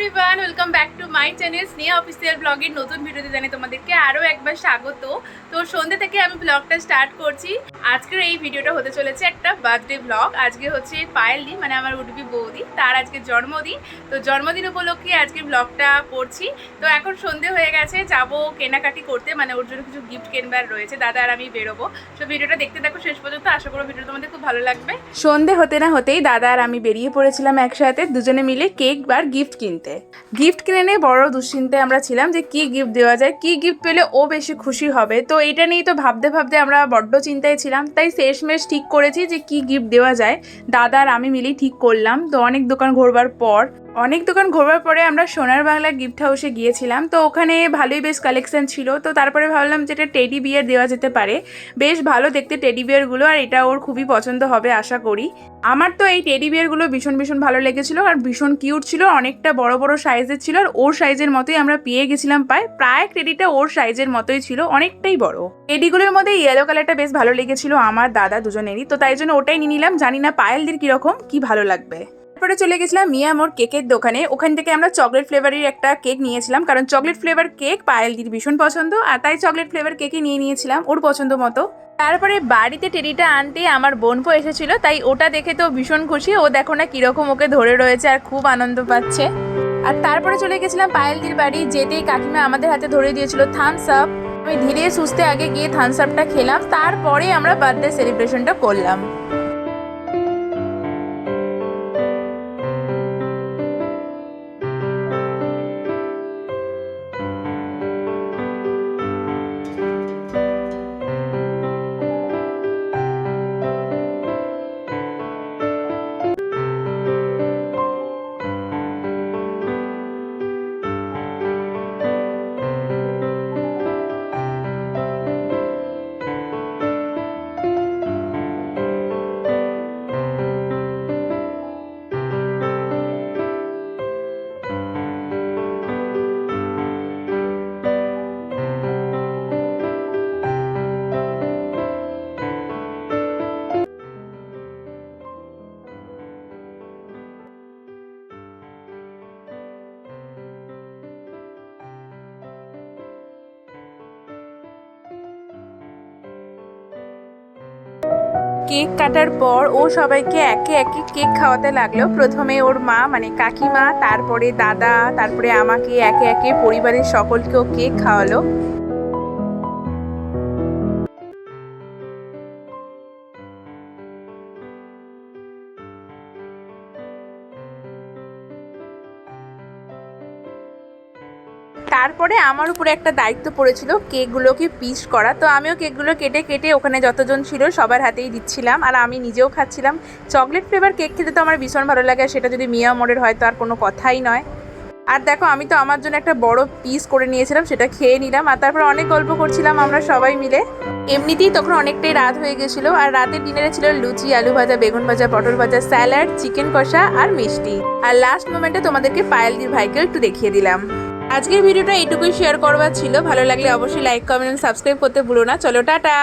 Everyone, welcome back to my channel Sneha official ব্লগের নতুন ভিডিওতে জানাই তোমাদেরকে আরও একবার স্বাগত। তো সন্ধ্যে থেকে আমি ব্লগটা স্টার্ট করছি। আজকের এই ভিডিওটা হতে চলেছে একটা বার্থডে ব্লগ। আজকে হচ্ছে পায়েলদি, মানে আমার উডুপি বৌদি, তার আজকে জন্মদিন। তো জন্মদিন উপলক্ষে আজকে ব্লগটা করছি। তো এখন সন্ধ্যে হয়ে গেছে, যাব কেনাকাটি করতে, মানে ওর জন্য কিছু গিফট কেনবার রয়েছে। দাদা আর আমি বেরোবো। তো ভিডিওটা দেখতে দেখো শেষ পর্যন্ত, আশা করো ভিডিওটা তোমাদের খুব ভালো লাগবে। সন্ধ্যে হতে না হতেই দাদা আর আমি বেরিয়ে পড়েছিলাম একসাথে, দুজনে মিলে কেক আর গিফট কিনতে। গিফট কিনে নিয়ে বড় দুশ্চিন্তায় আমরা ছিলাম যে কি গিফট দেওয়া যায়, কি গিফট পেলে ও বেশি খুশি হবে। তো এটা নিয়েই তো ভাবতে ভাবতে আমরা বড্ড চিন্তায় ছিলাম। তাই শেষমেশ ঠিক করেছি যে কি গিফট দেওয়া যায়, দাদা আর আমি মিলেই ঠিক করলাম। তো অনেক দোকান ঘোরবার পরে আমরা সোনার বাংলা গিফট হাউসে গিয়েছিলাম। তো ওখানে ভালোই বেশ কালেকশন ছিল। তো তারপরে ভাবলাম যেটা টেডি বিয়ার দেওয়া যেতে পারে, বেশ ভালো দেখতে টেডি বিয়ারগুলো, আর এটা ওর খুবই পছন্দ হবে আশা করি। আমার তো এই টেডি বিয়ারগুলো ভীষণ ভীষণ ভালো লেগেছিলো, আর ভীষণ কিউট ছিল, অনেকটা বড় বড় সাইজের ছিল, আর ওর সাইজের মতোই আমরা পেয়ে গেছিলাম। প্রায় টেডিটা ওর সাইজের মতোই ছিল, অনেকটাই বড়। টেডিগুলোর মধ্যে ইয়েলো কালারটা বেশ ভালো লেগেছিল আমার দাদা দুজনেরই। তো তাই জন্য ওটাই নিয়ে নিলাম, জানি না পায়েলদের কিরকম কি ভালো লাগবে। তারপরে চলে গেছিলাম মিয়া মোর কেকের দোকানে। ওখান থেকে আমরা চকলেট ফ্লেভারের একটা কেক নিয়েছিলাম, কারণ চকলেট ফ্লেভার কেক পায়েলদির ভীষণ পছন্দ, আর তাই চকলেট ফ্লেভার কেকই নিয়ে নিয়েছিলাম ওর পছন্দ মতো। তারপরে বাড়িতে টেডিটা আনতে আমার বোনপো এসেছিল, তাই ওটা দেখে তো ভীষণ খুশি। ও দেখো না কিরকম ওকে ধরে রয়েছে আর খুব আনন্দ পাচ্ছে। আর তারপরে চলে গেছিলাম পায়েলদির বাড়ি। যেতেই কাকিমা আমাদের হাতে ধরে দিয়েছিল থামস আপ। আমি ধীরে সুস্থে আগে গিয়ে থামস আপটা খেলাম, তারপরে আমরা বার্থডে সেলিব্রেশনটা করলাম। কেক কাটার পর ও সবাইকে একে একে কেক খাওয়াতে লাগলো। প্রথমে ওর মা মানে কাকিমা, তারপরে দাদা, তারপরে আমাকে, একে একে পরিবারের সকলকেও কেক খাওয়ালো। তারপরে আমার উপরে একটা দায়িত্ব পড়েছিল কেকগুলোকে পিস করা। তো আমিও কেকগুলো কেটে কেটে ওখানে যতজন ছিল সবার হাতেই দিচ্ছিলাম, আর আমি নিজেও খাচ্ছিলাম। চকলেট ফ্লেভার কেক খেতে তো আমার ভীষণ ভালো লাগে, সেটা যদি মিয়া মোড়ের হয় তো আর কোনো কথাই নয়। আর দেখো আমি তো আমার জন্য একটা বড় পিস করে নিয়েছিলাম, সেটা খেয়ে নিলাম। আর তারপর অনেক গল্প করছিলাম আমরা সবাই মিলে। এমনিতেই তখন অনেকটাই রাত হয়ে গেছিলো। আর রাতের ডিনারে ছিল লুচি, আলু ভাজা, বেগুন ভাজা, পটল ভাজা, স্যালাড, চিকেন কষা আর মিষ্টি। আর লাস্ট মোমেন্টে তোমাদেরকে পায়েলদির ভাইকেও একটু দেখিয়ে দিলাম। আজকের ভিডিওটা এইটুকুই শেয়ার করবার ছিল। ভালো লাগলে অবশ্যই লাইক, কমেন্ট, সাবস্ক্রাইব করতে ভুলো না। চলো টাটা।